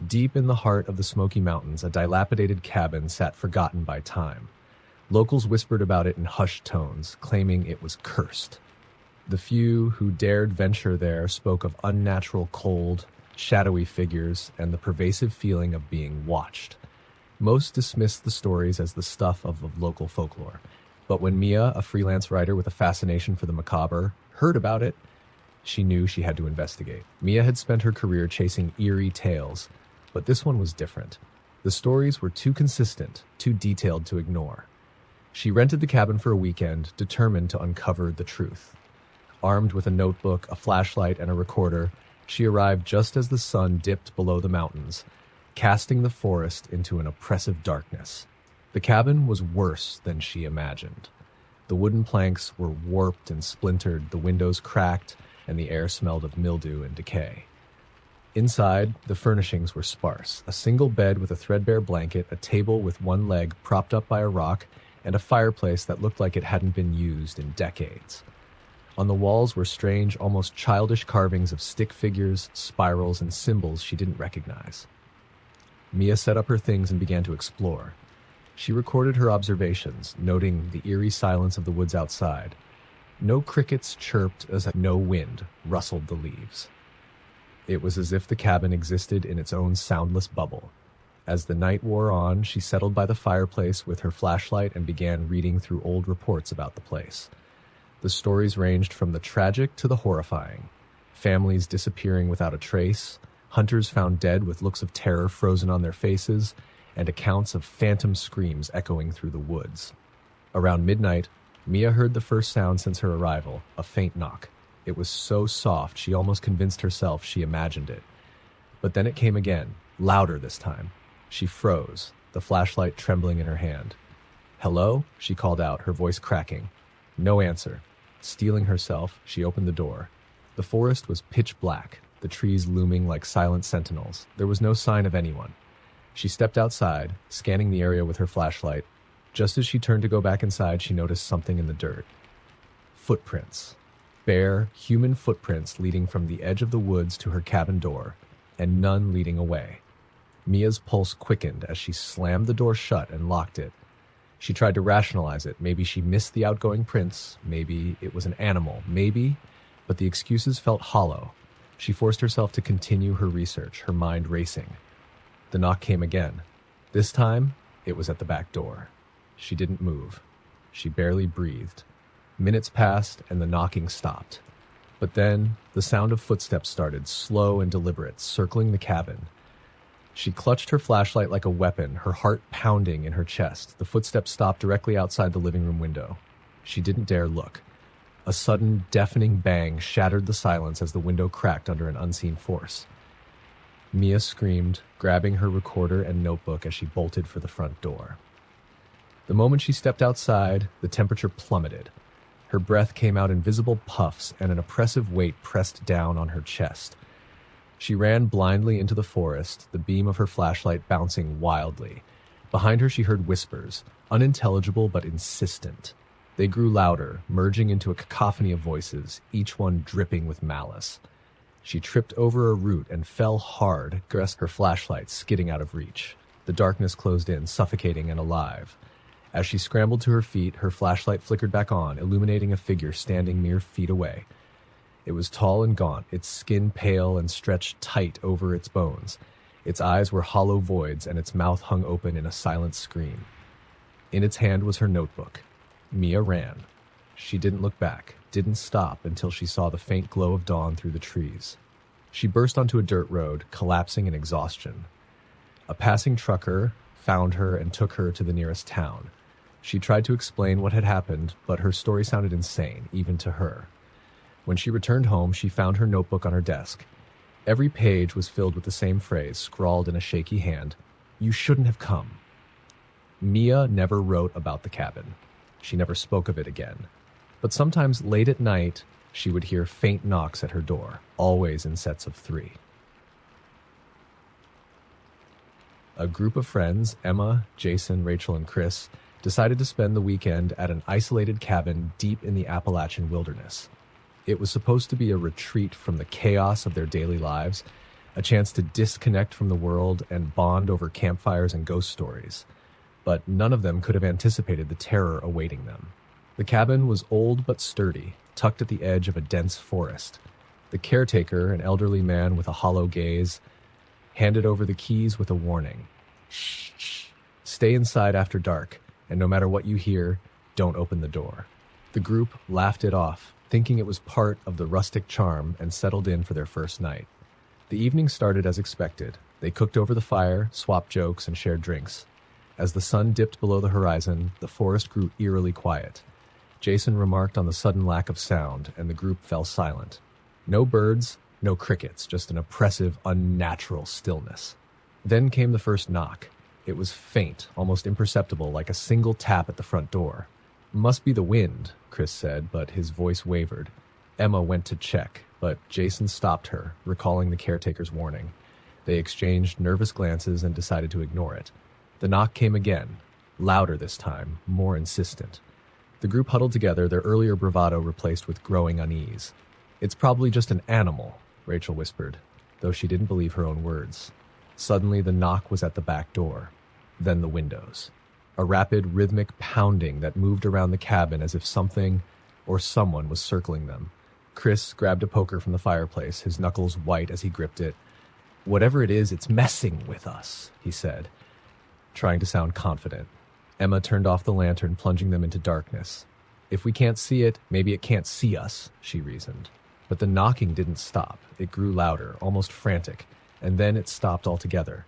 Deep in the heart of the Smoky Mountains, a dilapidated cabin sat forgotten by time. Locals whispered about it in hushed tones, claiming it was cursed. The few who dared venture there spoke of unnatural cold, shadowy figures, and the pervasive feeling of being watched. Most dismissed the stories as the stuff of local folklore. But when Mia, a freelance writer with a fascination for the macabre, heard about it, she knew she had to investigate. Mia had spent her career chasing eerie tales, but this one was different. The stories were too consistent, too detailed to ignore. She rented the cabin for a weekend, determined to uncover the truth. Armed with a notebook, a flashlight, and a recorder, she arrived just as the sun dipped below the mountains, casting the forest into an oppressive darkness. The cabin was worse than she imagined. The wooden planks were warped and splintered, the windows cracked, and the air smelled of mildew and decay. Inside, the furnishings were sparse. A single bed with a threadbare blanket, a table with one leg propped up by a rock, and a fireplace that looked like it hadn't been used in decades. On the walls were strange, almost childish carvings of stick figures, spirals, and symbols she didn't recognize. Mia set up her things and began to explore. She recorded her observations, noting the eerie silence of the woods outside. No crickets chirped as no wind rustled the leaves. It was as if the cabin existed in its own soundless bubble. As the night wore on, she settled by the fireplace with her flashlight and began reading through old reports about the place. The stories ranged from the tragic to the horrifying. Families disappearing without a trace, hunters found dead with looks of terror frozen on their faces, and accounts of phantom screams echoing through the woods. Around midnight, Mia heard the first sound since her arrival, a faint knock. It was so soft she almost convinced herself she imagined it. But then it came again, louder this time. She froze, the flashlight trembling in her hand. "Hello?" she called out, her voice cracking. No answer. Steeling herself, she opened the door. The forest was pitch black, the trees looming like silent sentinels. There was no sign of anyone. She stepped outside, scanning the area with her flashlight. Just as she turned to go back inside, she noticed something in the dirt. Footprints. Bare, human footprints leading from the edge of the woods to her cabin door, and none leading away. Mia's pulse quickened as she slammed the door shut and locked it. She tried to rationalize it. Maybe she missed the outgoing prints. Maybe it was an animal. Maybe, but the excuses felt hollow. She forced herself to continue her research, her mind racing. The knock came again. This time, it was at the back door. She didn't move. She barely breathed. Minutes passed and the knocking stopped. But then, the sound of footsteps started, slow and deliberate, circling the cabin. She clutched her flashlight like a weapon, her heart pounding in her chest. The footsteps stopped directly outside the living room window. She didn't dare look. A sudden, deafening bang shattered the silence as the window cracked under an unseen force. Mia screamed, grabbing her recorder and notebook as she bolted for the front door. The moment she stepped outside, the temperature plummeted. Her breath came out in visible puffs, and an oppressive weight pressed down on her chest. She ran blindly into the forest, the beam of her flashlight bouncing wildly. Behind her she heard whispers, unintelligible but insistent. They grew louder, merging into a cacophony of voices, each one dripping with malice. She tripped over a root and fell hard, her flashlight skidding out of reach. The darkness closed in, suffocating and alive. As she scrambled to her feet, her flashlight flickered back on, illuminating a figure standing mere feet away. It was tall and gaunt, its skin pale and stretched tight over its bones. Its eyes were hollow voids, and its mouth hung open in a silent scream. In its hand was her notebook. Mia ran. She didn't look back, didn't stop until she saw the faint glow of dawn through the trees. She burst onto a dirt road, collapsing in exhaustion. A passing trucker found her and took her to the nearest town. She tried to explain what had happened, but her story sounded insane, even to her. When she returned home, she found her notebook on her desk. Every page was filled with the same phrase, scrawled in a shaky hand: "You shouldn't have come." Mia never wrote about the cabin. She never spoke of it again. But sometimes late at night, she would hear faint knocks at her door, always in sets of 3. A group of friends, Emma, Jason, Rachel, and Chris, decided to spend the weekend at an isolated cabin deep in the Appalachian wilderness. It was supposed to be a retreat from the chaos of their daily lives, a chance to disconnect from the world and bond over campfires and ghost stories. But none of them could have anticipated the terror awaiting them. The cabin was old but sturdy, tucked at the edge of a dense forest. The caretaker, an elderly man with a hollow gaze, handed over the keys with a warning. Shh, shh. Stay inside after dark, and no matter what you hear, don't open the door. The group laughed it off, thinking it was part of the rustic charm, and settled in for their first night. The evening started as expected. They cooked over the fire, swapped jokes, and shared drinks. As the sun dipped below the horizon, the forest grew eerily quiet. Jason remarked on the sudden lack of sound, and the group fell silent. No birds, no crickets, just an oppressive, unnatural stillness. Then came the first knock. It was faint, almost imperceptible, like a single tap at the front door. "Must be the wind," Chris said, but his voice wavered. Emma went to check, but Jason stopped her, recalling the caretaker's warning. They exchanged nervous glances and decided to ignore it. The knock came again, louder this time, more insistent. The group huddled together, their earlier bravado replaced with growing unease. "It's probably just an animal," Rachel whispered, though she didn't believe her own words. Suddenly, the knock was at the back door, then the windows. A rapid, rhythmic pounding that moved around the cabin as if something or someone was circling them. Chris grabbed a poker from the fireplace, his knuckles white as he gripped it. "Whatever it is, it's messing with us," he said, trying to sound confident. Emma turned off the lantern, plunging them into darkness. "If we can't see it, maybe it can't see us," she reasoned. But the knocking didn't stop. It grew louder, almost frantic, and then it stopped altogether.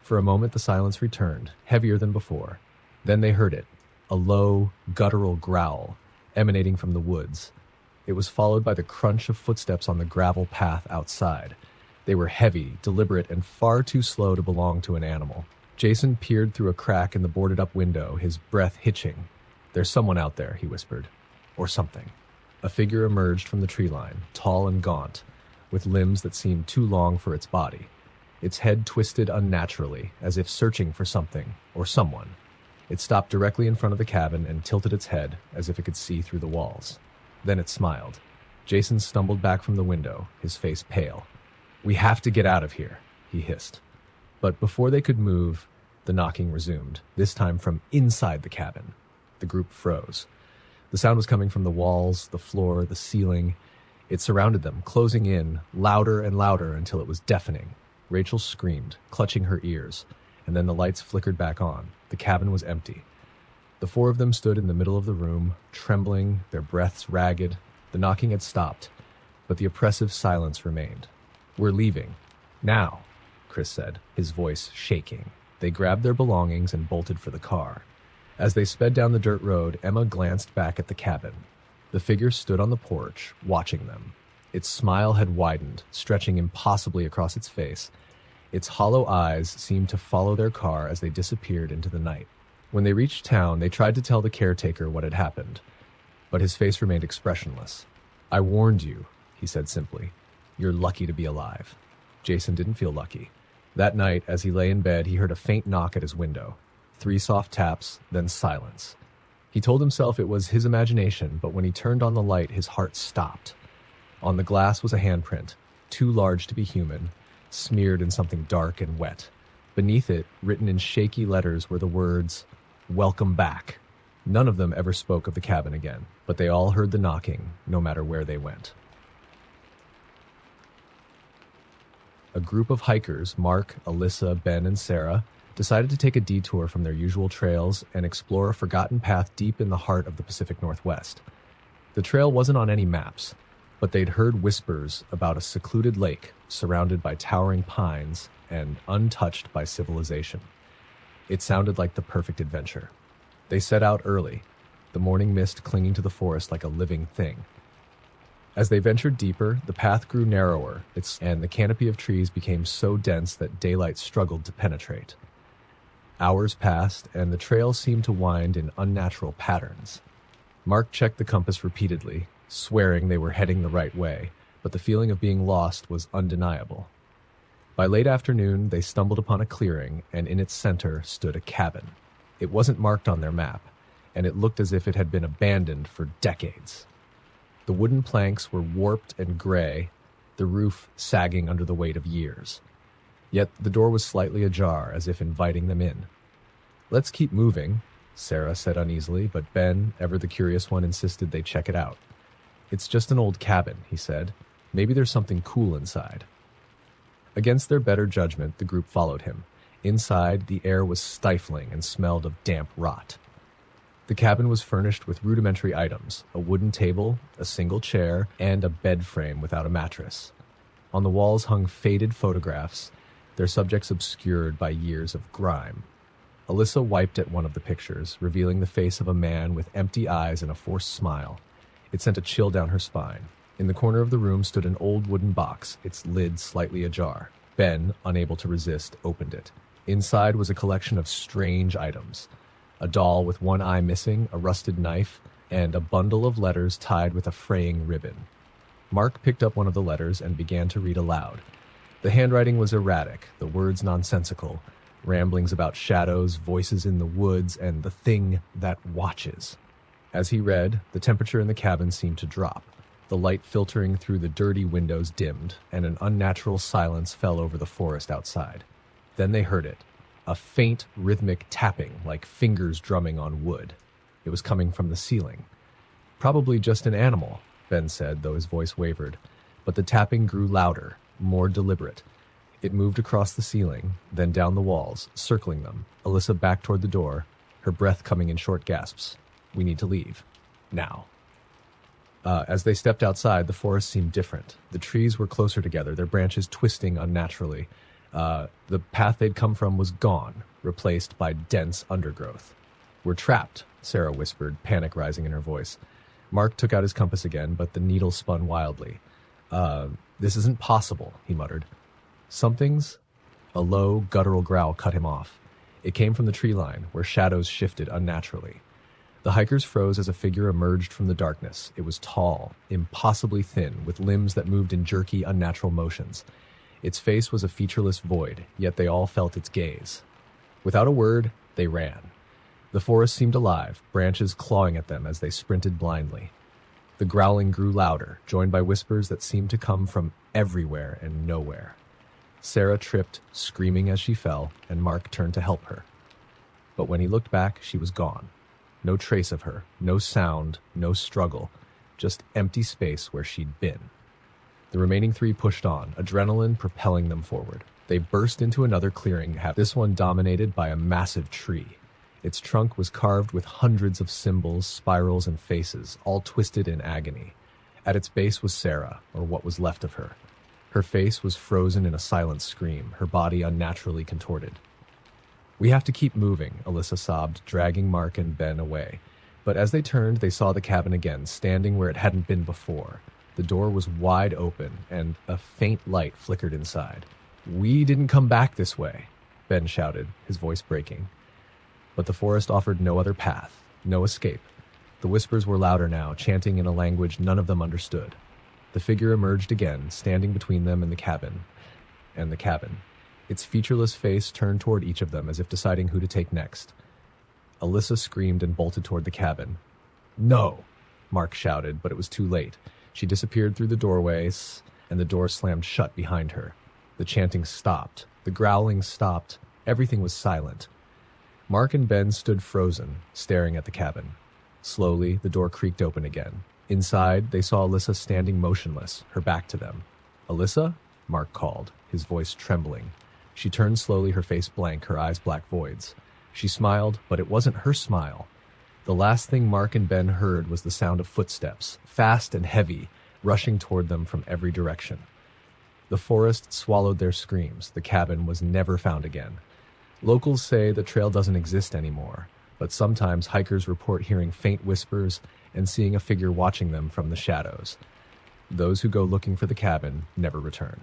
For a moment, the silence returned, heavier than before. Then they heard it, a low, guttural growl emanating from the woods. It was followed by the crunch of footsteps on the gravel path outside. They were heavy, deliberate, and far too slow to belong to an animal. Jason peered through a crack in the boarded-up window, his breath hitching. "There's someone out there," he whispered. "Or something." A figure emerged from the tree line, tall and gaunt, with limbs that seemed too long for its body. Its head twisted unnaturally, as if searching for something or someone. It stopped directly in front of the cabin and tilted its head, as if it could see through the walls. Then it smiled. Jason stumbled back from the window, his face pale. "We have to get out of here," he hissed. But before they could move, the knocking resumed, this time from inside the cabin. The group froze. The sound was coming from the walls, the floor, the ceiling. It surrounded them, closing in, louder and louder until it was deafening. Rachel screamed, clutching her ears, and then the lights flickered back on. The cabin was empty. The four of them stood in the middle of the room, trembling, their breaths ragged. The knocking had stopped, but the oppressive silence remained. "We're leaving. Now," Chris said, his voice shaking. They grabbed their belongings and bolted for the car. As they sped down the dirt road, Emma glanced back at the cabin. The figure stood on the porch, watching them. Its smile had widened, stretching impossibly across its face. Its hollow eyes seemed to follow their car as they disappeared into the night. When they reached town, they tried to tell the caretaker what had happened, but his face remained expressionless. "I warned you," he said simply. "You're lucky to be alive." Jason didn't feel lucky. That night, as he lay in bed, he heard a faint knock at his window. 3 soft taps, then silence. He told himself it was his imagination, but when he turned on the light, his heart stopped. On the glass was a handprint, too large to be human, smeared in something dark and wet. Beneath it, written in shaky letters, were the words, "Welcome back." None of them ever spoke of the cabin again, but they all heard the knocking, no matter where they went. A group of hikers, Mark, Alyssa, Ben, and Sarah, decided to take a detour from their usual trails and explore a forgotten path deep in the heart of the Pacific Northwest. The trail wasn't on any maps, but they'd heard whispers about a secluded lake surrounded by towering pines and untouched by civilization. It sounded like the perfect adventure. They set out early, the morning mist clinging to the forest like a living thing. As they ventured deeper, the path grew narrower, and the canopy of trees became so dense that daylight struggled to penetrate. Hours passed, and the trail seemed to wind in unnatural patterns. Mark checked the compass repeatedly, swearing they were heading the right way, but the feeling of being lost was undeniable. By late afternoon, they stumbled upon a clearing, and in its center stood a cabin. It wasn't marked on their map, and it looked as if it had been abandoned for decades. The wooden planks were warped and gray, the roof sagging under the weight of years. Yet the door was slightly ajar, as if inviting them in. "Let's keep moving," Sarah said uneasily, but Ben, ever the curious one, insisted they check it out. "It's just an old cabin," he said. "Maybe there's something cool inside." Against their better judgment, the group followed him. Inside, the air was stifling and smelled of damp rot. The cabin was furnished with rudimentary items: a wooden table, a single chair, and a bed frame without a mattress. On the walls hung faded photographs, their subjects obscured by years of grime. Alyssa wiped at one of the pictures, revealing the face of a man with empty eyes and a forced smile. It sent a chill down her spine. In the corner of the room stood an old wooden box, its lid slightly ajar. Ben, unable to resist, opened it. Inside was a collection of strange items: a doll with one eye missing, a rusted knife, and a bundle of letters tied with a fraying ribbon. Mark picked up one of the letters and began to read aloud. The handwriting was erratic, the words nonsensical, ramblings about shadows, voices in the woods, and the thing that watches. As he read, the temperature in the cabin seemed to drop. The light filtering through the dirty windows dimmed, and an unnatural silence fell over the forest outside. Then they heard it, a faint, rhythmic tapping like fingers drumming on wood. It was coming from the ceiling. "Probably just an animal," Ben said, though his voice wavered. But the tapping grew louder, more deliberate. It moved across the ceiling, then down the walls, circling them. Alyssa backed toward the door, her breath coming in short gasps. "We need to leave. Now." As they stepped outside, the forest seemed different. The trees were closer together, their branches twisting unnaturally. The path they'd come from was gone, replaced by dense undergrowth. "We're trapped," Sarah whispered, panic rising in her voice. Mark took out his compass again, but the needle spun wildly. This isn't possible," he muttered. "Something's—" A low, guttural growl cut him off. It came from the tree line, where shadows shifted unnaturally. The hikers froze as a figure emerged from the darkness. It was tall, impossibly thin, with limbs that moved in jerky, unnatural motions. Its face was a featureless void, yet they all felt its gaze. Without a word, they ran. The forest seemed alive, branches clawing at them as they sprinted blindly. The growling grew louder, joined by whispers that seemed to come from everywhere and nowhere. Sarah tripped, screaming as she fell, and Mark turned to help her. But when he looked back, she was gone. No trace of her, no sound, no struggle, just empty space where she'd been. The remaining three pushed on, adrenaline propelling them forward. They burst into another clearing, this one dominated by a massive tree. Its trunk was carved with hundreds of symbols, spirals, and faces, all twisted in agony. At its base was Sarah, or what was left of her. Her face was frozen in a silent scream, her body unnaturally contorted. "We have to keep moving," Alyssa sobbed, dragging Mark and Ben away. But as they turned, they saw the cabin again, standing where it hadn't been before. The door was wide open, and a faint light flickered inside. "We didn't come back this way," Ben shouted, his voice breaking. But the forest offered no other path, no escape. The whispers were louder now, chanting in a language none of them understood. The figure emerged again, standing between them and the cabin. Its featureless face turned toward each of them as if deciding who to take next. Alyssa screamed and bolted toward the cabin. "No!" Mark shouted, but it was too late. She disappeared through the doorways, and the door slammed shut behind her. The chanting stopped. The growling stopped. Everything was silent. Mark and Ben stood frozen, staring at the cabin. Slowly, the door creaked open again. Inside, they saw Alyssa standing motionless, her back to them. "Alyssa?" Mark called, his voice trembling. She turned slowly, her face blank, her eyes black voids. She smiled, but it wasn't her smile. The last thing Mark and Ben heard was the sound of footsteps, fast and heavy, rushing toward them from every direction. The forest swallowed their screams. The cabin was never found again. Locals say the trail doesn't exist anymore, but sometimes hikers report hearing faint whispers and seeing a figure watching them from the shadows. Those who go looking for the cabin never return.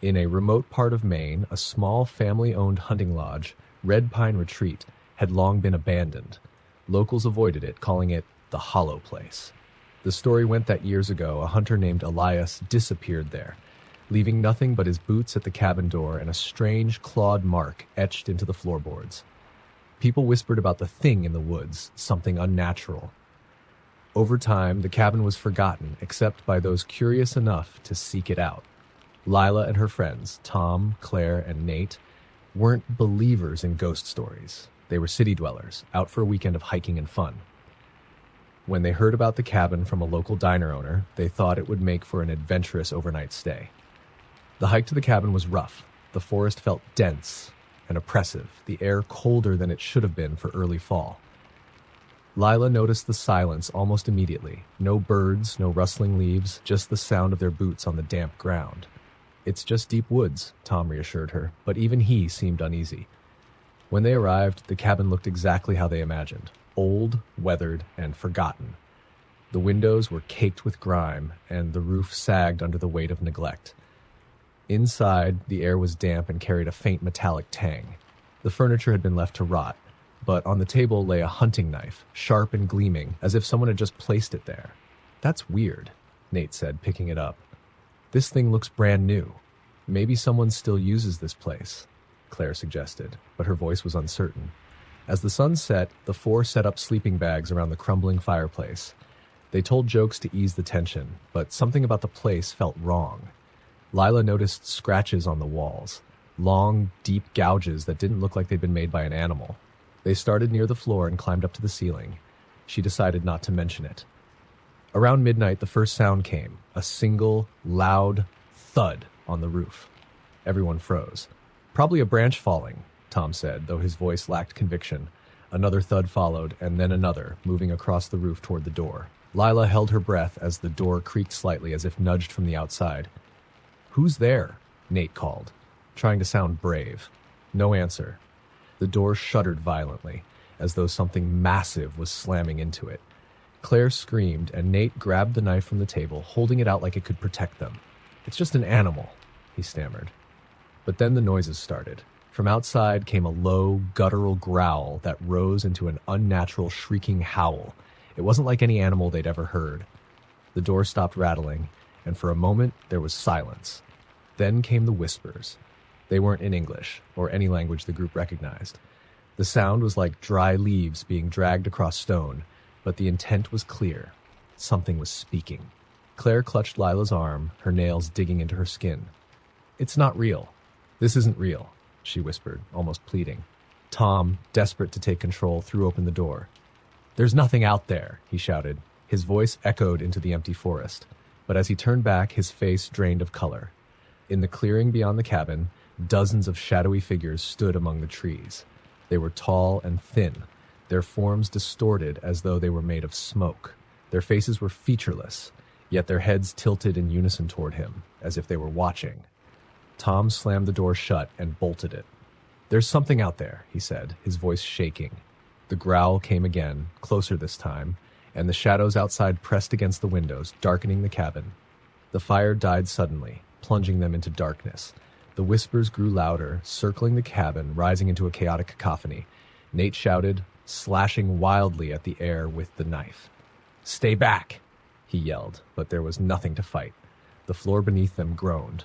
In a remote part of Maine, a small family-owned hunting lodge, Red Pine Retreat, had long been abandoned. Locals avoided it, calling it the Hollow Place. The story went that years ago, a hunter named Elias disappeared there, leaving nothing but his boots at the cabin door and a strange clawed mark etched into the floorboards. People whispered about the thing in the woods, something unnatural. Over time, the cabin was forgotten, except by those curious enough to seek it out. Lila and her friends, Tom, Claire, and Nate, weren't believers in ghost stories. They were city dwellers, out for a weekend of hiking and fun. When they heard about the cabin from a local diner owner, they thought it would make for an adventurous overnight stay. The hike to the cabin was rough. The forest felt dense and oppressive, the air colder than it should have been for early fall. Lila noticed the silence almost immediately. No birds, no rustling leaves, just the sound of their boots on the damp ground. "It's just deep woods," Tom reassured her, but even he seemed uneasy. When they arrived, the cabin looked exactly how they imagined. Old, weathered, and forgotten. The windows were caked with grime, and the roof sagged under the weight of neglect. Inside, the air was damp and carried a faint metallic tang. The furniture had been left to rot, but on the table lay a hunting knife, sharp and gleaming, as if someone had just placed it there. "That's weird," Nate said, picking it up. "This thing looks brand new. Maybe someone still uses this place," Claire suggested, but her voice was uncertain. As the sun set, the four set up sleeping bags around the crumbling fireplace. They told jokes to ease the tension, but something about the place felt wrong. Lila noticed scratches on the walls, long, deep gouges that didn't look like they'd been made by an animal. They started near the floor and climbed up to the ceiling. She decided not to mention it. Around midnight, the first sound came, a single, loud thud on the roof. Everyone froze. "Probably a branch falling," Tom said, though his voice lacked conviction. Another thud followed, and then another, moving across the roof toward the door. Lila held her breath as the door creaked slightly as if nudged from the outside. "Who's there?" Nate called, trying to sound brave. No answer. The door shuddered violently, as though something massive was slamming into it. Claire screamed, and Nate grabbed the knife from the table, holding it out like it could protect them. "It's just an animal," he stammered. But then the noises started. From outside came a low, guttural growl that rose into an unnatural, shrieking howl. It wasn't like any animal they'd ever heard. The door stopped rattling, and for a moment there was silence. Then came the whispers. They weren't in English, or any language the group recognized. The sound was like dry leaves being dragged across stone, but the intent was clear. Something was speaking. Claire clutched Lila's arm, her nails digging into her skin. "It's not real. This isn't real," she whispered, almost pleading. Tom, desperate to take control, threw open the door. "There's nothing out there," he shouted. His voice echoed into the empty forest, but as he turned back, his face drained of color. In the clearing beyond the cabin, dozens of shadowy figures stood among the trees. They were tall and thin, their forms distorted as though they were made of smoke. Their faces were featureless, yet their heads tilted in unison toward him, as if they were watching. Tom slammed the door shut and bolted it. "There's something out there," he said, his voice shaking. The growl came again, closer this time, and the shadows outside pressed against the windows, darkening the cabin. The fire died suddenly, plunging them into darkness. The whispers grew louder, circling the cabin, rising into a chaotic cacophony. Nate shouted, slashing wildly at the air with the knife. "Stay back!" he yelled, but there was nothing to fight. The floor beneath them groaned.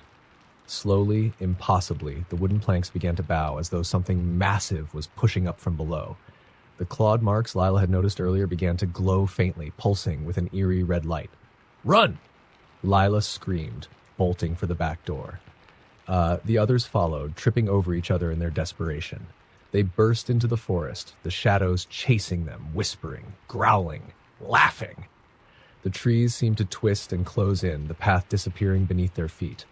Slowly, impossibly, the wooden planks began to bow as though something massive was pushing up from below. The clawed marks Lila had noticed earlier began to glow faintly, pulsing with an eerie red light. "Run!" Lila screamed, bolting for the back door. The others followed, tripping over each other in their desperation. They burst into the forest, the shadows chasing them, whispering, growling, laughing. The trees seemed to twist and close in, the path disappearing beneath their feet.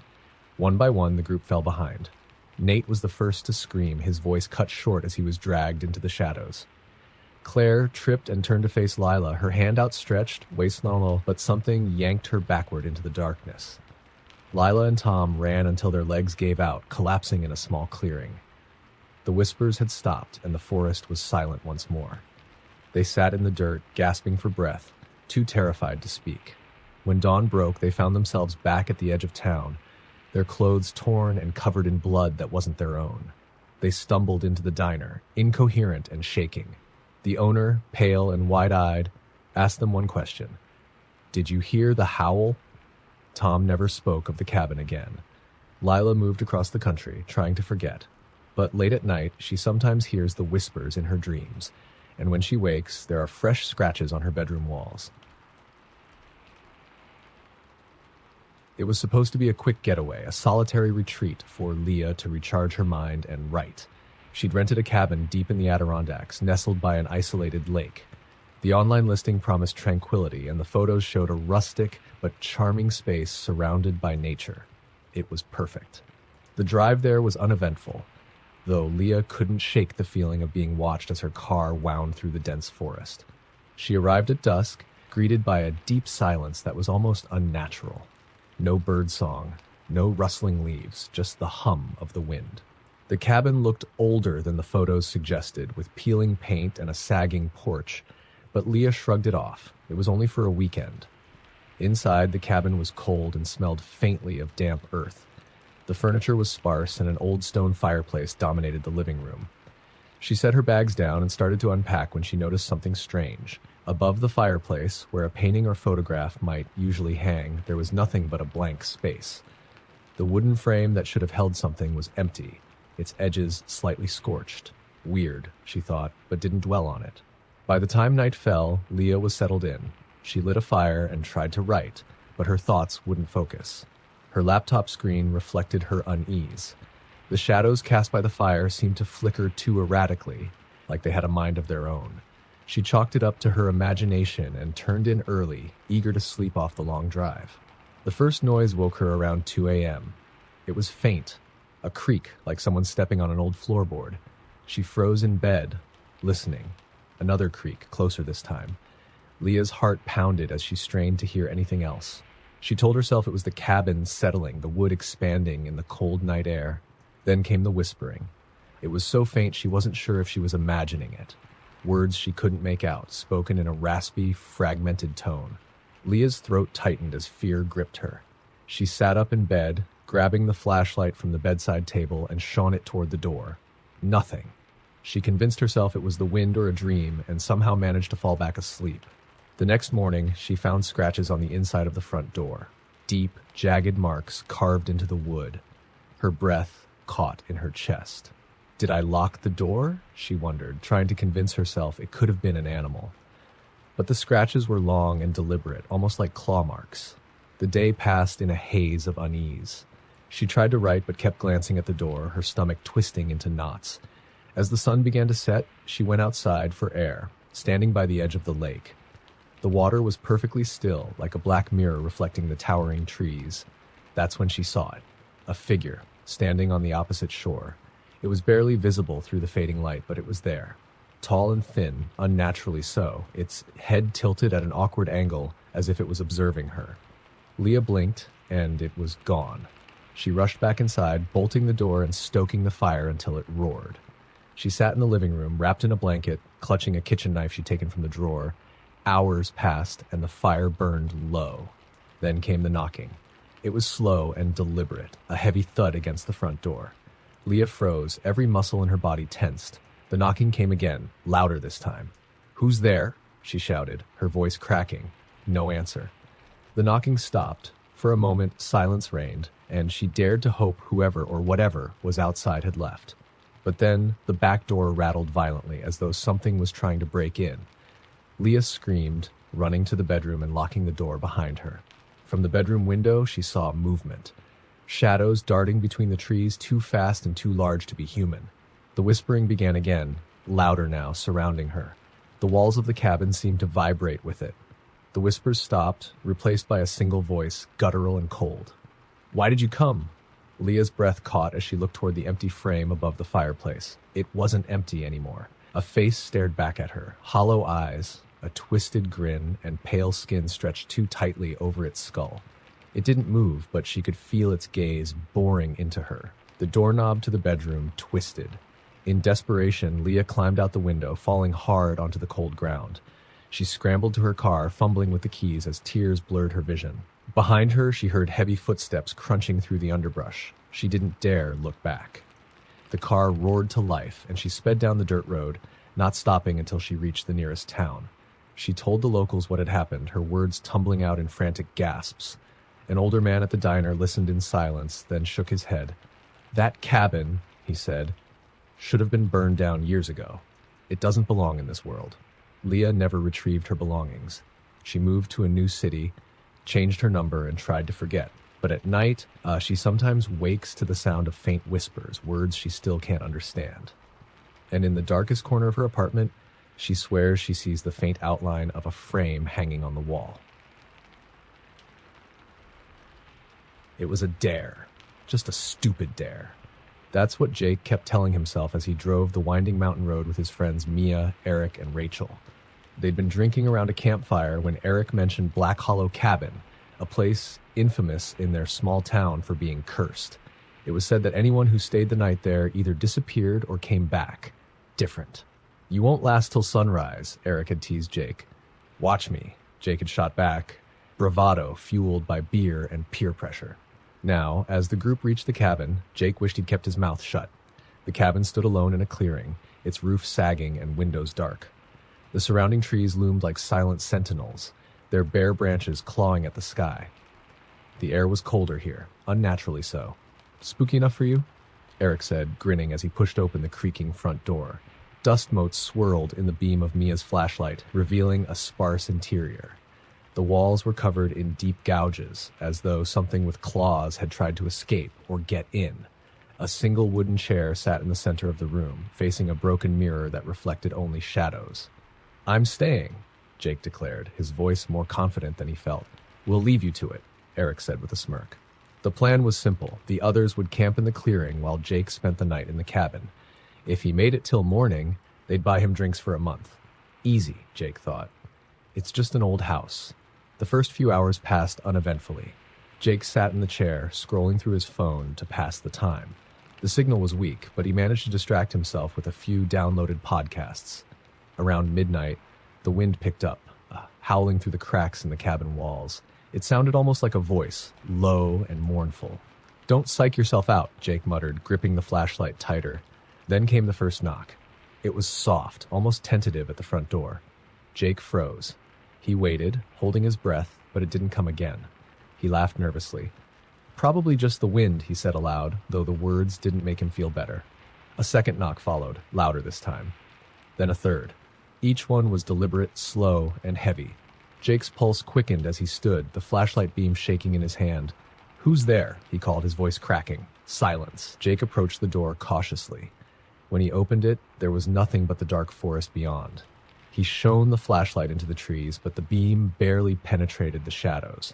One by one, the group fell behind. Nate was the first to scream, his voice cut short as he was dragged into the shadows. Claire tripped and turned to face Lila, her hand outstretched, waist normal, but something yanked her backward into the darkness. Lila and Tom ran until their legs gave out, collapsing in a small clearing. The whispers had stopped, and the forest was silent once more. They sat in the dirt, gasping for breath, too terrified to speak. When dawn broke, they found themselves back at the edge of town, their clothes torn and covered in blood that wasn't their own. They stumbled into the diner, incoherent and shaking. The owner, pale and wide-eyed, asked them one question. "Did you hear the howl?" Tom never spoke of the cabin again. Lila moved across the country, trying to forget. But late at night, she sometimes hears the whispers in her dreams, and when she wakes, there are fresh scratches on her bedroom walls. It was supposed to be a quick getaway, a solitary retreat for Leah to recharge her mind and write. She'd rented a cabin deep in the Adirondacks, nestled by an isolated lake. The online listing promised tranquility, and the photos showed a rustic but charming space surrounded by nature. It was perfect. The drive there was uneventful, though Leah couldn't shake the feeling of being watched as her car wound through the dense forest. She arrived at dusk, greeted by a deep silence that was almost unnatural. No bird song, no rustling leaves, just the hum of the wind. The cabin looked older than the photos suggested, with peeling paint and a sagging porch, but Leah shrugged it off. It was only for a weekend. Inside, the cabin was cold and smelled faintly of damp earth. The furniture was sparse, and an old stone fireplace dominated the living room. She set her bags down and started to unpack when she noticed something strange. Above the fireplace, where a painting or photograph might usually hang, there was nothing but a blank space. The wooden frame that should have held something was empty, its edges slightly scorched. Weird, she thought, but didn't dwell on it. By the time night fell, Leah was settled in. She lit a fire and tried to write, but her thoughts wouldn't focus. Her laptop screen reflected her unease. The shadows cast by the fire seemed to flicker too erratically, like they had a mind of their own. She chalked it up to her imagination and turned in early, eager to sleep off the long drive. The first noise woke her around 2 a.m. It was faint, a creak like someone stepping on an old floorboard. She froze in bed, listening. Another creak, closer this time. Leah's heart pounded as she strained to hear anything else. She told herself it was the cabin settling, the wood expanding in the cold night air. Then came the whispering. It was so faint she wasn't sure if she was imagining it. Words she couldn't make out, spoken in a raspy, fragmented tone. Leah's throat tightened as fear gripped her. She sat up in bed, grabbing the flashlight from the bedside table and shone it toward the door. Nothing. She convinced herself it was the wind or a dream and somehow managed to fall back asleep. The next morning, she found scratches on the inside of the front door. Deep, jagged marks carved into the wood. Her breath caught in her chest. Did I lock the door? She wondered, trying to convince herself it could have been an animal. But the scratches were long and deliberate, almost like claw marks. The day passed in a haze of unease. She tried to write but kept glancing at the door, her stomach twisting into knots. As the sun began to set, she went outside for air, standing by the edge of the lake. The water was perfectly still, like a black mirror reflecting the towering trees. That's when she saw it. A figure, standing on the opposite shore. It was barely visible through the fading light, but it was there. Tall and thin, unnaturally so, its head tilted at an awkward angle as if it was observing her. Leah blinked, and it was gone. She rushed back inside, bolting the door and stoking the fire until it roared. She sat in the living room, wrapped in a blanket, clutching a kitchen knife she'd taken from the drawer. Hours passed, and the fire burned low. Then came the knocking. It was slow and deliberate, a heavy thud against the front door. Leah froze, every muscle in her body tensed. The knocking came again, louder this time. "Who's there?" she shouted, her voice cracking. No answer. The knocking stopped. For a moment, silence reigned, and she dared to hope whoever or whatever was outside had left. But then the back door rattled violently, as though something was trying to break in. Leah screamed, running to the bedroom and locking the door behind her. From the bedroom window, she saw movement. Shadows darting between the trees, too fast and too large to be human. The whispering began again, louder now, surrounding her. The walls of the cabin seemed to vibrate with it. The whispers stopped, replaced by a single voice, guttural and cold. "Why did you come?" Leah's breath caught as she looked toward the empty frame above the fireplace. It wasn't empty anymore. A face stared back at her, hollow eyes, a twisted grin, and pale skin stretched too tightly over its skull. It didn't move, but she could feel its gaze boring into her. The doorknob to the bedroom twisted. In desperation, Leah climbed out the window, falling hard onto the cold ground. She scrambled to her car, fumbling with the keys as tears blurred her vision. Behind her, she heard heavy footsteps crunching through the underbrush. She didn't dare look back. The car roared to life, and she sped down the dirt road, not stopping until she reached the nearest town. She told the locals what had happened, her words tumbling out in frantic gasps. An older man at the diner listened in silence, then shook his head. "That cabin," he said, "should have been burned down years ago. It doesn't belong in this world." Leah never retrieved her belongings. She moved to a new city, changed her number, and tried to forget. But at night, she sometimes wakes to the sound of faint whispers, words she still can't understand. And in the darkest corner of her apartment, she swears she sees the faint outline of a frame hanging on the wall. It was a dare. Just a stupid dare. That's what Jake kept telling himself as he drove the winding mountain road with his friends Mia, Eric, and Rachel. They'd been drinking around a campfire when Eric mentioned Black Hollow Cabin, a place infamous in their small town for being cursed. It was said that anyone who stayed the night there either disappeared or came back. Different. "You won't last till sunrise," Eric had teased Jake. "Watch me," Jake had shot back, bravado fueled by beer and peer pressure. Now, as the group reached the cabin, Jake wished he'd kept his mouth shut. The cabin stood alone in a clearing, its roof sagging and windows dark. The surrounding trees loomed like silent sentinels, their bare branches clawing at the sky. The air was colder here, unnaturally so. "Spooky enough for you?" Eric said, grinning as he pushed open the creaking front door. Dust motes swirled in the beam of Mia's flashlight, revealing a sparse interior. The walls were covered in deep gouges, as though something with claws had tried to escape or get in. A single wooden chair sat in the center of the room, facing a broken mirror that reflected only shadows. "I'm staying," Jake declared, his voice more confident than he felt. "We'll leave you to it," Eric said with a smirk. The plan was simple. The others would camp in the clearing while Jake spent the night in the cabin. If he made it till morning, they'd buy him drinks for a month. Easy, Jake thought. It's just an old house. The first few hours passed uneventfully. Jake sat in the chair, scrolling through his phone to pass the time. The signal was weak, but he managed to distract himself with a few downloaded podcasts. Around midnight, the wind picked up, howling through the cracks in the cabin walls. It sounded almost like a voice, low and mournful. "Don't psych yourself out," Jake muttered, gripping the flashlight tighter. Then came the first knock. It was soft, almost tentative at the front door. Jake froze. He waited, holding his breath, but it didn't come again. He laughed nervously. "Probably just the wind," he said aloud, though the words didn't make him feel better. A second knock followed, louder this time. Then a third. Each one was deliberate, slow, and heavy. Jake's pulse quickened as he stood, the flashlight beam shaking in his hand. "Who's there?" he called, his voice cracking. Silence. Jake approached the door cautiously. When he opened it, there was nothing but the dark forest beyond. He shone the flashlight into the trees, but the beam barely penetrated the shadows.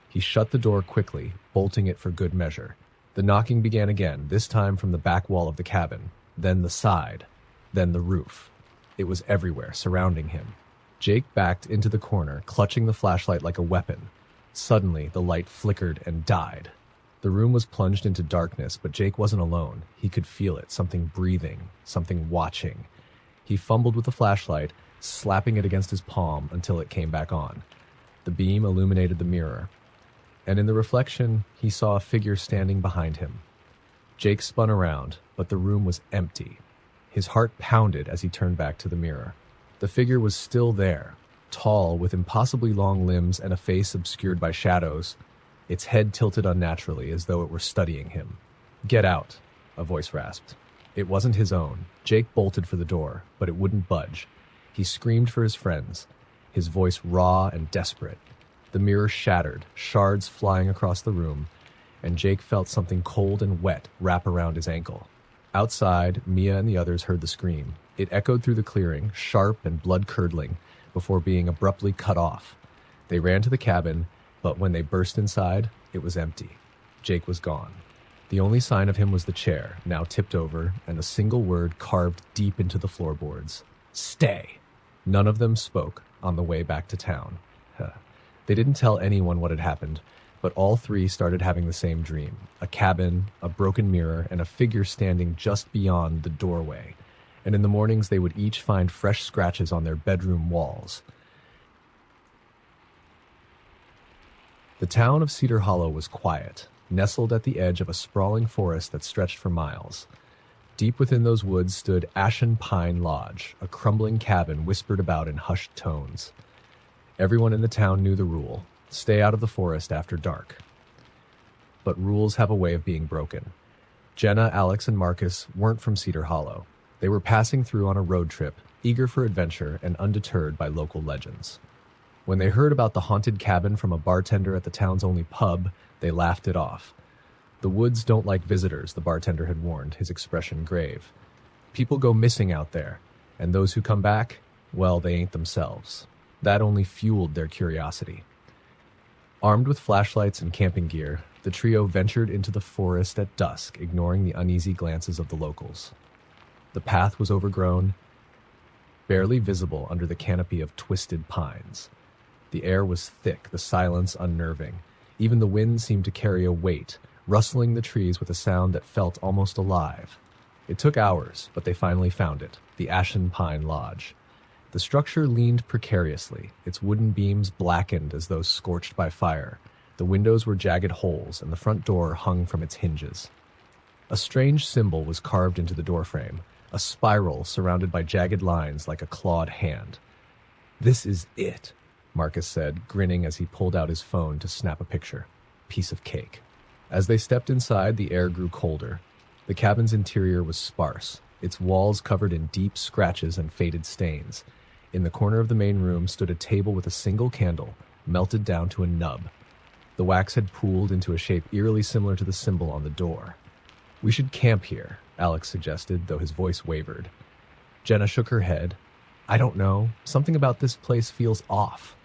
He shut the door quickly, bolting it for good measure. The knocking began again, this time from the back wall of the cabin, then the side, then the roof. It was everywhere, surrounding him. Jake backed into the corner, clutching the flashlight like a weapon. Suddenly, the light flickered and died. The room was plunged into darkness, but Jake wasn't alone. He could feel it, something breathing, something watching. He fumbled with the flashlight, slapping it against his palm until it came back on. The beam illuminated the mirror, and in the reflection, he saw a figure standing behind him. Jake spun around, but the room was empty. His heart pounded as he turned back to the mirror. The figure was still there, tall, with impossibly long limbs and a face obscured by shadows, its head tilted unnaturally as though it were studying him. "Get out," a voice rasped. It wasn't his own. Jake bolted for the door, but it wouldn't budge. He screamed for his friends, his voice raw and desperate. The mirror shattered, shards flying across the room, and Jake felt something cold and wet wrap around his ankle. Outside, Mia and the others heard the scream. It echoed through the clearing, sharp and blood-curdling, before being abruptly cut off. They ran to the cabin, but when they burst inside, it was empty. Jake was gone. The only sign of him was the chair, now tipped over, and a single word carved deep into the floorboards. "Stay!" None of them spoke on the way back to town. They didn't tell anyone what had happened, but all three started having the same dream. A cabin, a broken mirror, and a figure standing just beyond the doorway. And in the mornings, they would each find fresh scratches on their bedroom walls. The town of Cedar Hollow was quiet, nestled at the edge of a sprawling forest that stretched for miles. Deep within those woods stood Ashen Pine Lodge, a crumbling cabin whispered about in hushed tones. Everyone in the town knew the rule: stay out of the forest after dark. But rules have a way of being broken. Jenna, Alex, and Marcus weren't from Cedar Hollow. They were passing through on a road trip, eager for adventure and undeterred by local legends. When they heard about the haunted cabin from a bartender at the town's only pub, they laughed it off. The woods don't like visitors, the bartender had warned, his expression grave. People go missing out there, and those who come back, well, they ain't themselves. That only fueled their curiosity. Armed with flashlights and camping gear, the trio ventured into the forest at dusk, ignoring the uneasy glances of the locals. The path was overgrown, barely visible under the canopy of twisted pines. The air was thick, the silence unnerving. Even the wind seemed to carry a weight, rustling the trees with a sound that felt almost alive. It took hours, but they finally found it, the Ashen Pine Lodge. The structure leaned precariously, its wooden beams blackened as though scorched by fire. The windows were jagged holes, and the front door hung from its hinges. A strange symbol was carved into the doorframe, a spiral surrounded by jagged lines like a clawed hand. "This is it," Marcus said, grinning as he pulled out his phone to snap a picture. Piece of cake. As they stepped inside, the air grew colder. The cabin's interior was sparse, its walls covered in deep scratches and faded stains. In the corner of the main room stood a table with a single candle, melted down to a nub. The wax had pooled into a shape eerily similar to the symbol on the door. "We should camp here," Alex suggested, though his voice wavered. Jenna shook her head. "I don't know. Something about this place feels off."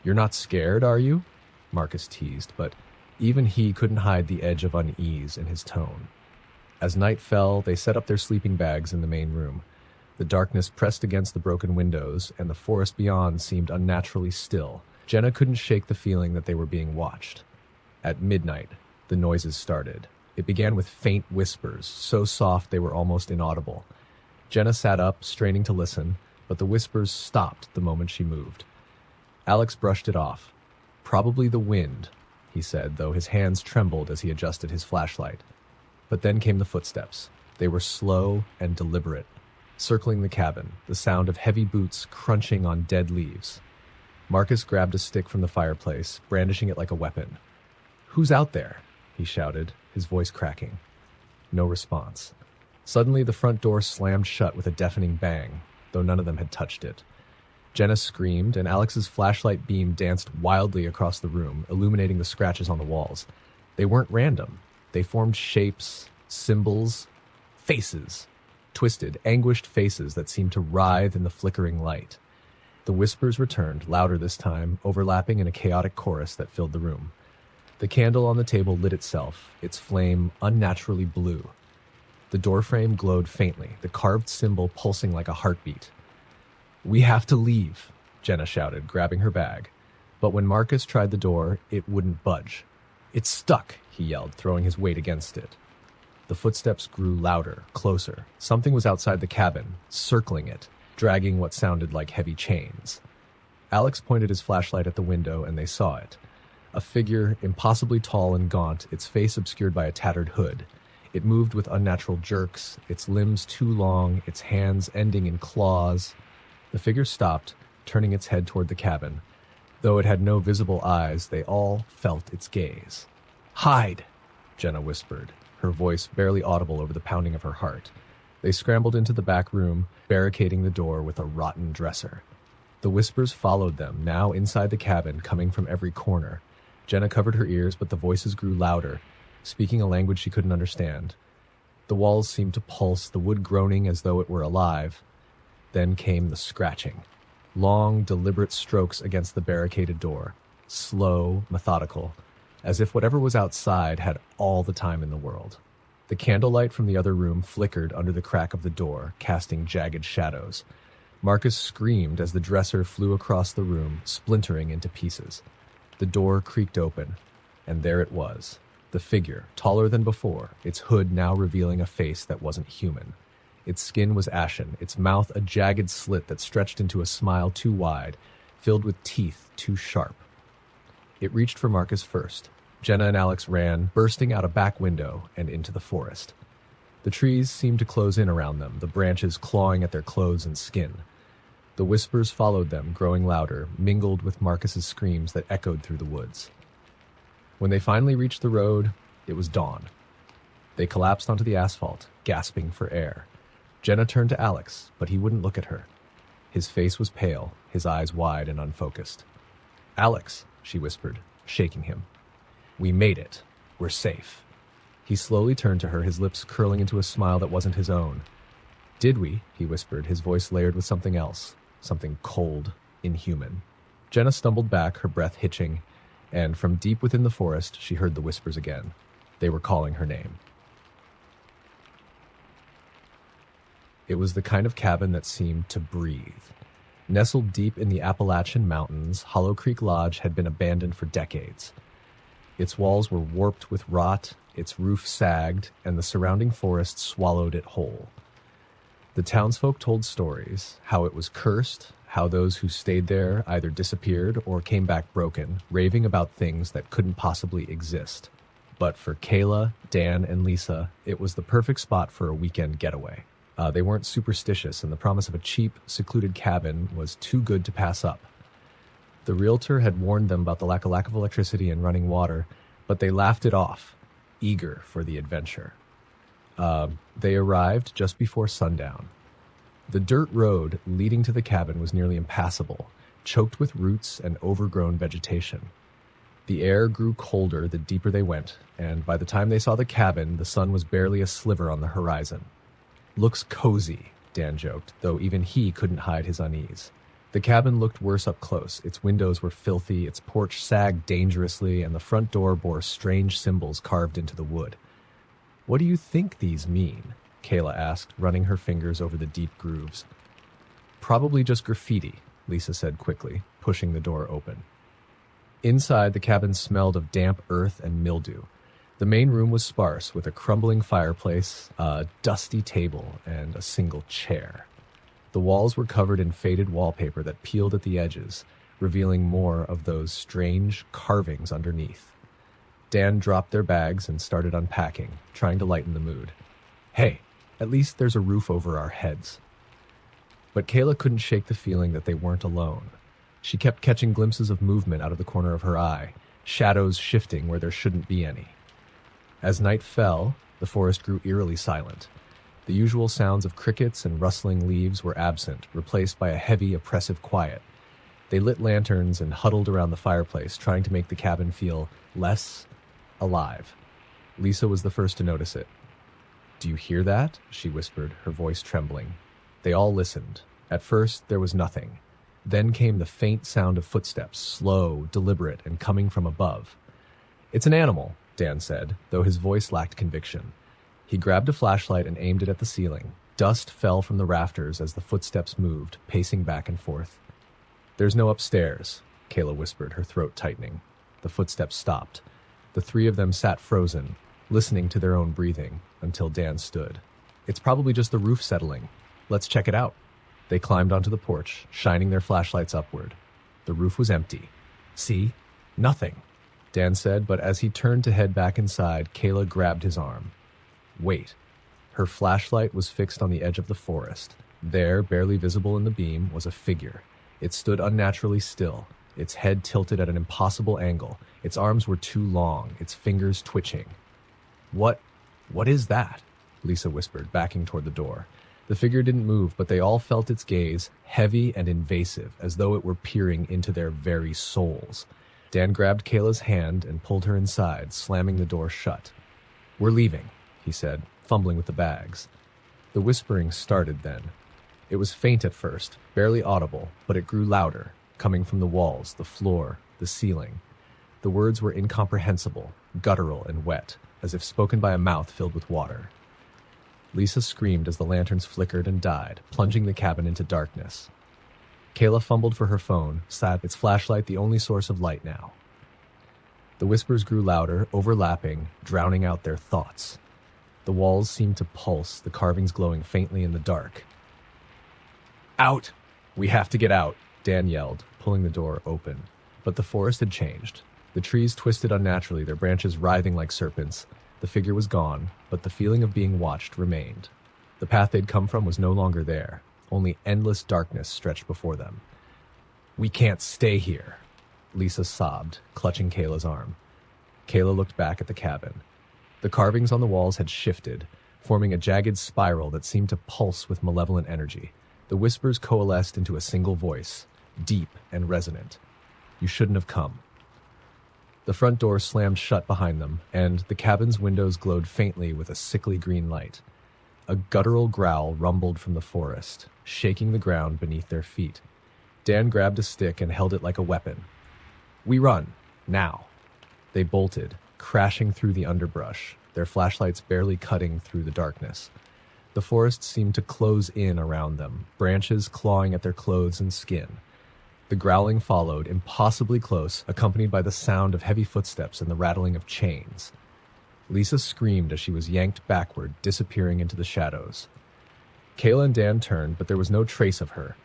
"You're not scared, are you?" Marcus teased, but even he couldn't hide the edge of unease in his tone. As night fell, they set up their sleeping bags in the main room. The darkness pressed against the broken windows, and the forest beyond seemed unnaturally still. Jenna couldn't shake the feeling that they were being watched. At midnight, the noises started. It began with faint whispers, so soft they were almost inaudible. Jenna sat up, straining to listen, but the whispers stopped the moment she moved. Alex brushed it off. "Probably the wind," he said, though his hands trembled as he adjusted his flashlight. But then came the footsteps. They were slow and deliberate, circling the cabin, the sound of heavy boots crunching on dead leaves. Marcus grabbed a stick from the fireplace, brandishing it like a weapon. "Who's out there?" he shouted, his voice cracking. No response. Suddenly, the front door slammed shut with a deafening bang, though none of them had touched it. Jenna screamed, and Alex's flashlight beam danced wildly across the room, illuminating the scratches on the walls. They weren't random. They formed shapes, symbols, faces. Twisted, anguished faces that seemed to writhe in the flickering light. The whispers returned, louder this time, overlapping in a chaotic chorus that filled the room. The candle on the table lit itself, its flame unnaturally blue. The doorframe glowed faintly, the carved symbol pulsing like a heartbeat. "We have to leave," Jenna shouted, grabbing her bag. But when Marcus tried the door, it wouldn't budge. "It's stuck," he yelled, throwing his weight against it. The footsteps grew louder, closer. Something was outside the cabin, circling it, dragging what sounded like heavy chains. Alex pointed his flashlight at the window, and they saw it. A figure, impossibly tall and gaunt, its face obscured by a tattered hood. It moved with unnatural jerks, its limbs too long, its hands ending in claws. The figure stopped, turning its head toward the cabin. Though it had no visible eyes, they all felt its gaze. "Hide," Jenna whispered, her voice barely audible over the pounding of her heart. They scrambled into the back room, barricading the door with a rotten dresser. The whispers followed them, now inside the cabin, coming from every corner. Jenna covered her ears, but the voices grew louder, speaking a language she couldn't understand. The walls seemed to pulse, the wood groaning as though it were alive. Then came the scratching. Long, deliberate strokes against the barricaded door. Slow, methodical, as if whatever was outside had all the time in the world. The candlelight from the other room flickered under the crack of the door, casting jagged shadows. Marcus screamed as the dresser flew across the room, splintering into pieces. The door creaked open, and there it was. The figure, taller than before, its hood now revealing a face that wasn't human. Its skin was ashen, its mouth a jagged slit that stretched into a smile too wide, filled with teeth too sharp. It reached for Marcus first. Jenna and Alex ran, bursting out a back window and into the forest. The trees seemed to close in around them, the branches clawing at their clothes and skin. The whispers followed them, growing louder, mingled with Marcus's screams that echoed through the woods. When they finally reached the road, it was dawn. They collapsed onto the asphalt, gasping for air. Jenna turned to Alex, but he wouldn't look at her. His face was pale, his eyes wide and unfocused. Alex, she whispered, shaking him. We made it. We're safe. He slowly turned to her, his lips curling into a smile that wasn't his own. Did we? He whispered, his voice layered with something else, something cold, inhuman. Jenna stumbled back, her breath hitching, and from deep within the forest, she heard the whispers again. They were calling her name. It was the kind of cabin that seemed to breathe. Nestled deep in the Appalachian Mountains, Hollow Creek Lodge had been abandoned for decades. Its walls were warped with rot, its roof sagged, and the surrounding forest swallowed it whole. The townsfolk told stories, how it was cursed, how those who stayed there either disappeared or came back broken, raving about things that couldn't possibly exist. But for Kayla, Dan, and Lisa, it was the perfect spot for a weekend getaway. They weren't superstitious, and the promise of a cheap, secluded cabin was too good to pass up. The realtor had warned them about the lack of electricity and running water, but they laughed it off, eager for the adventure. They arrived just before sundown. The dirt road leading to the cabin was nearly impassable, choked with roots and overgrown vegetation. The air grew colder the deeper they went, and by the time they saw the cabin, the sun was barely a sliver on the horizon. Looks cozy, Dan joked, though even he couldn't hide his unease. The cabin looked worse up close. Its windows were filthy, its porch sagged dangerously, and the front door bore strange symbols carved into the wood. What do you think these mean? Kayla asked, running her fingers over the deep grooves. Probably just graffiti, Lisa said quickly, pushing the door open. Inside, the cabin smelled of damp earth and mildew. The main room was sparse, with a crumbling fireplace, a dusty table, and a single chair. The walls were covered in faded wallpaper that peeled at the edges, revealing more of those strange carvings underneath. Dan dropped their bags and started unpacking, trying to lighten the mood. Hey, at least there's a roof over our heads. But Kayla couldn't shake the feeling that they weren't alone. She kept catching glimpses of movement out of the corner of her eye, shadows shifting where there shouldn't be any. As night fell, the forest grew eerily silent. The usual sounds of crickets and rustling leaves were absent, replaced by a heavy, oppressive quiet. They lit lanterns and huddled around the fireplace, trying to make the cabin feel less alive. Lisa was the first to notice it. Do you hear that? She whispered, her voice trembling. They all listened. At first, there was nothing. Then came the faint sound of footsteps, slow, deliberate, and coming from above. It's an animal, Dan said, though his voice lacked conviction. He grabbed a flashlight and aimed it at the ceiling. Dust fell from the rafters as the footsteps moved, pacing back and forth. There's no upstairs, Kayla whispered, her throat tightening. The footsteps stopped. The three of them sat frozen, listening to their own breathing, until Dan stood. It's probably just the roof settling. Let's check it out. They climbed onto the porch, shining their flashlights upward. The roof was empty. See? Nothing, Dan said, but as he turned to head back inside, Kayla grabbed his arm. Wait. Her flashlight was fixed on the edge of the forest. There, barely visible in the beam, was a figure. It stood unnaturally still, its head tilted at an impossible angle. Its arms were too long, its fingers twitching. What is that? Lisa whispered, backing toward the door. The figure didn't move, but they all felt its gaze, heavy and invasive, as though it were peering into their very souls. Dan grabbed Kayla's hand and pulled her inside, slamming the door shut. We're leaving, he said, fumbling with the bags. The whispering started then. It was faint at first, barely audible, but it grew louder, coming from the walls, the floor, the ceiling. The words were incomprehensible, guttural and wet, as if spoken by a mouth filled with water. Lisa screamed as the lanterns flickered and died, plunging the cabin into darkness. Kayla fumbled for her phone, its flashlight the only source of light now. The whispers grew louder, overlapping, drowning out their thoughts. The walls seemed to pulse, the carvings glowing faintly in the dark. Out! We have to get out, Dan yelled, pulling the door open. But the forest had changed. The trees twisted unnaturally, their branches writhing like serpents. The figure was gone, but the feeling of being watched remained. The path they'd come from was no longer there. Only endless darkness stretched before them. We can't stay here, Lisa sobbed, clutching Kayla's arm. Kayla looked back at the cabin. The carvings on the walls had shifted, forming a jagged spiral that seemed to pulse with malevolent energy. The whispers coalesced into a single voice, deep and resonant. You shouldn't have come." The front door slammed shut behind them, and the cabin's windows glowed faintly with a sickly green light. A guttural growl rumbled from the forest, shaking the ground beneath their feet. Dan grabbed a stick and held it like a weapon. "We run, now." They bolted, crashing through the underbrush, their flashlights barely cutting through the darkness. The forest seemed to close in around them, branches clawing at their clothes and skin. The growling followed, impossibly close, accompanied by the sound of heavy footsteps and the rattling of chains. Lisa screamed as she was yanked backward, disappearing into the shadows. Kayla and Dan turned, but there was no trace of her,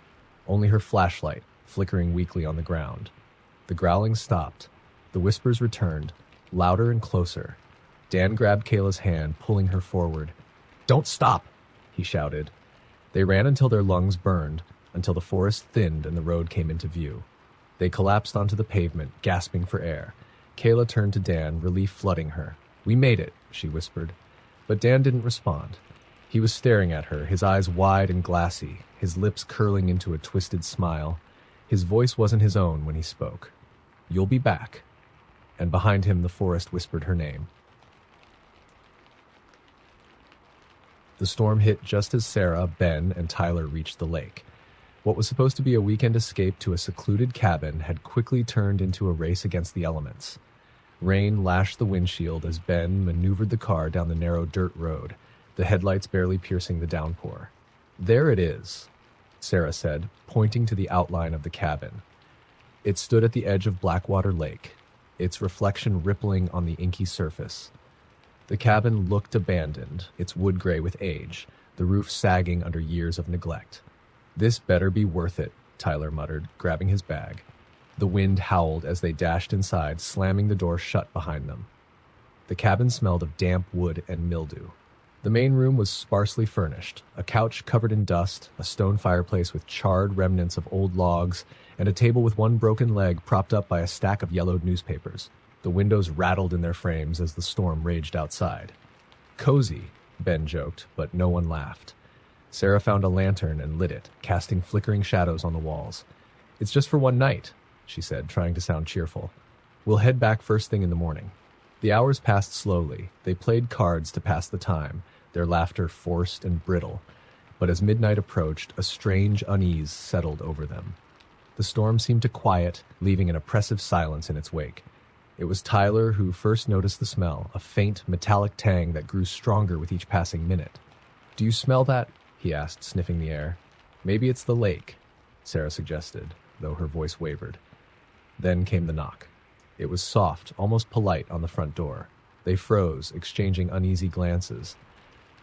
only her flashlight, flickering weakly on the ground. The growling stopped. The whispers returned, louder and closer. Dan grabbed Kayla's hand, pulling her forward. "Don't stop!" he shouted. They ran until their lungs burned, until the forest thinned and the road came into view. They collapsed onto the pavement, gasping for air. Kayla turned to Dan, relief flooding her. "We made it," she whispered. But Dan didn't respond. He was staring at her, his eyes wide and glassy, his lips curling into a twisted smile. His voice wasn't his own when he spoke. "You'll be back." And behind him the forest whispered her name. The storm hit just as Sarah, Ben, and Tyler reached the lake. What was supposed to be a weekend escape to a secluded cabin had quickly turned into a race against the elements. Rain lashed the windshield as Ben maneuvered the car down the narrow dirt road, the headlights barely piercing the downpour. "There it is," Sarah said, pointing to the outline of the cabin. It stood at the edge of Blackwater Lake, its reflection rippling on the inky surface. The cabin looked abandoned, its wood gray with age, the roof sagging under years of neglect. "This better be worth it," Tyler muttered, grabbing his bag. The wind howled as they dashed inside, slamming the door shut behind them. The cabin smelled of damp wood and mildew. The main room was sparsely furnished, a couch covered in dust, a stone fireplace with charred remnants of old logs, and a table with one broken leg propped up by a stack of yellowed newspapers. The windows rattled in their frames as the storm raged outside. "Cozy," Ben joked, but no one laughed. Sarah found a lantern and lit it, casting flickering shadows on the walls. "It's just for one night," she said, trying to sound cheerful. "We'll head back first thing in the morning." The hours passed slowly. They played cards to pass the time, their laughter forced and brittle. But as midnight approached, a strange unease settled over them. The storm seemed to quiet, leaving an oppressive silence in its wake. It was Tyler who first noticed the smell, a faint, metallic tang that grew stronger with each passing minute. "Do you smell that?" he asked, sniffing the air. "Maybe it's the lake," Sarah suggested, though her voice wavered. Then came the knock. It was soft, almost polite, on the front door. They froze, exchanging uneasy glances.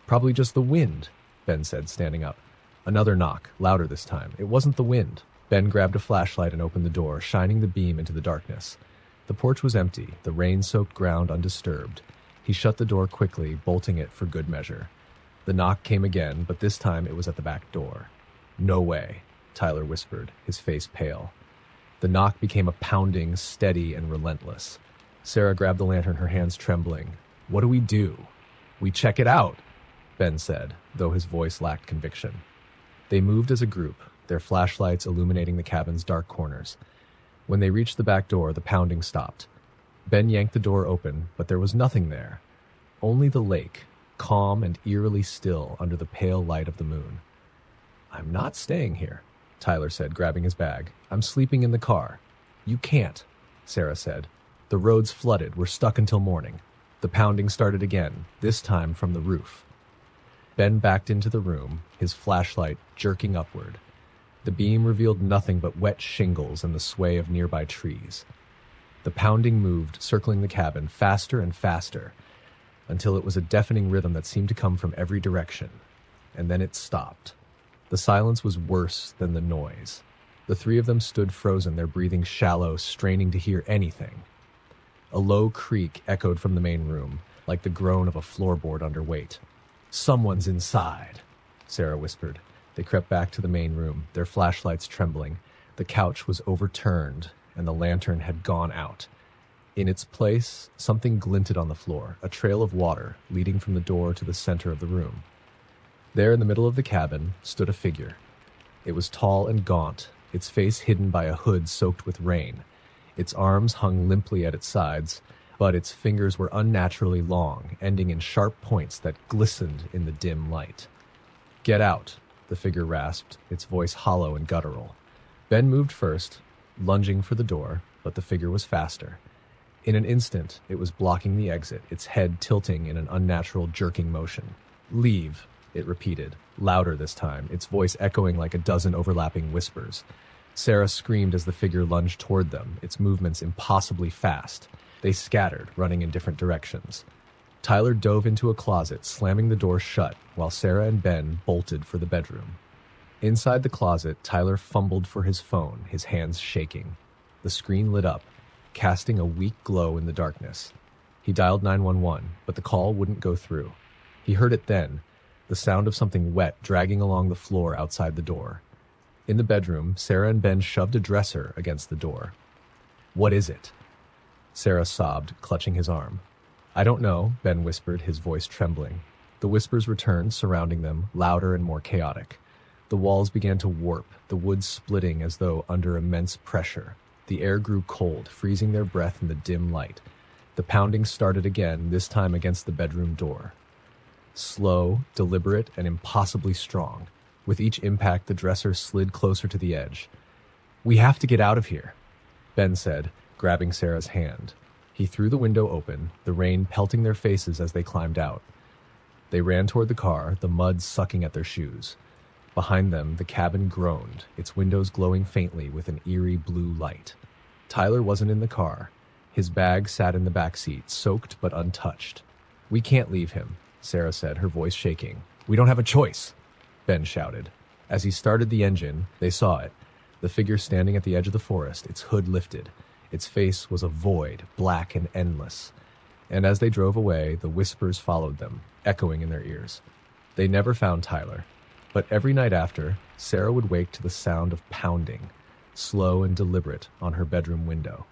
"Probably just the wind," Ben said, standing up. Another knock, louder this time. It wasn't the wind. Ben grabbed a flashlight and opened the door, shining the beam into the darkness. The porch was empty, the rain-soaked ground undisturbed. He shut the door quickly, bolting it for good measure. The knock came again, but this time it was at the back door. "No way," Tyler whispered, his face pale. The knock became a pounding, steady, and relentless. Sarah grabbed the lantern, her hands trembling. "What do we do?" "We check it out," Ben said, though his voice lacked conviction. They moved as a group, their flashlights illuminating the cabin's dark corners. When they reached the back door, the pounding stopped. Ben yanked the door open, but there was nothing there. Only the lake, calm and eerily still under the pale light of the moon. "I'm not staying here," Tyler said, grabbing his bag. "I'm sleeping in the car." "You can't," Sarah said. "The road's flooded. We're stuck until morning." The pounding started again, this time from the roof. Ben backed into the room, his flashlight jerking upward. The beam revealed nothing but wet shingles and the sway of nearby trees. The pounding moved, circling the cabin, faster and faster, until it was a deafening rhythm that seemed to come from every direction. And then it stopped. The silence was worse than the noise. The three of them stood frozen, their breathing shallow, straining to hear anything. A low creak echoed from the main room, like the groan of a floorboard under weight. "Someone's inside," Sarah whispered. They crept back to the main room, their flashlights trembling. The couch was overturned, and the lantern had gone out. In its place, something glinted on the floor, a trail of water leading from the door to the center of the room. There in the middle of the cabin stood a figure. It was tall and gaunt, its face hidden by a hood soaked with rain. Its arms hung limply at its sides, but its fingers were unnaturally long, ending in sharp points that glistened in the dim light. "Get out," the figure rasped, its voice hollow and guttural. Ben moved first, lunging for the door, but the figure was faster. In an instant, it was blocking the exit, its head tilting in an unnatural jerking motion. "Leave," it repeated, louder this time, its voice echoing like a dozen overlapping whispers. Sarah screamed as the figure lunged toward them, its movements impossibly fast. They scattered, running in different directions. Tyler dove into a closet, slamming the door shut, while Sarah and Ben bolted for the bedroom. Inside the closet, Tyler fumbled for his phone, his hands shaking. The screen lit up, casting a weak glow in the darkness. He dialed 911, but the call wouldn't go through. He heard it then, the sound of something wet dragging along the floor outside the door. In the bedroom, Sarah and Ben shoved a dresser against the door. "What is it?" Sarah sobbed, clutching his arm. "I don't know," Ben whispered, his voice trembling. The whispers returned, surrounding them, louder and more chaotic. The walls began to warp, the wood splitting as though under immense pressure. The air grew cold, freezing their breath in the dim light. The pounding started again, this time against the bedroom door. Slow, deliberate, and impossibly strong. With each impact, the dresser slid closer to the edge. "We have to get out of here," Ben said, grabbing Sarah's hand. He threw the window open, the rain pelting their faces as they climbed out. They ran toward the car, the mud sucking at their shoes. Behind them, the cabin groaned, its windows glowing faintly with an eerie blue light. Tyler wasn't in the car. His bag sat in the back seat, soaked but untouched. "We can't leave him," Sarah said, her voice shaking. "We don't have a choice," Ben shouted. As he started the engine, they saw it, the figure standing at the edge of the forest, its hood lifted. Its face was a void, black and endless. And as they drove away, the whispers followed them, echoing in their ears. They never found Tyler. But every night after, Sarah would wake to the sound of pounding, slow and deliberate, on her bedroom window.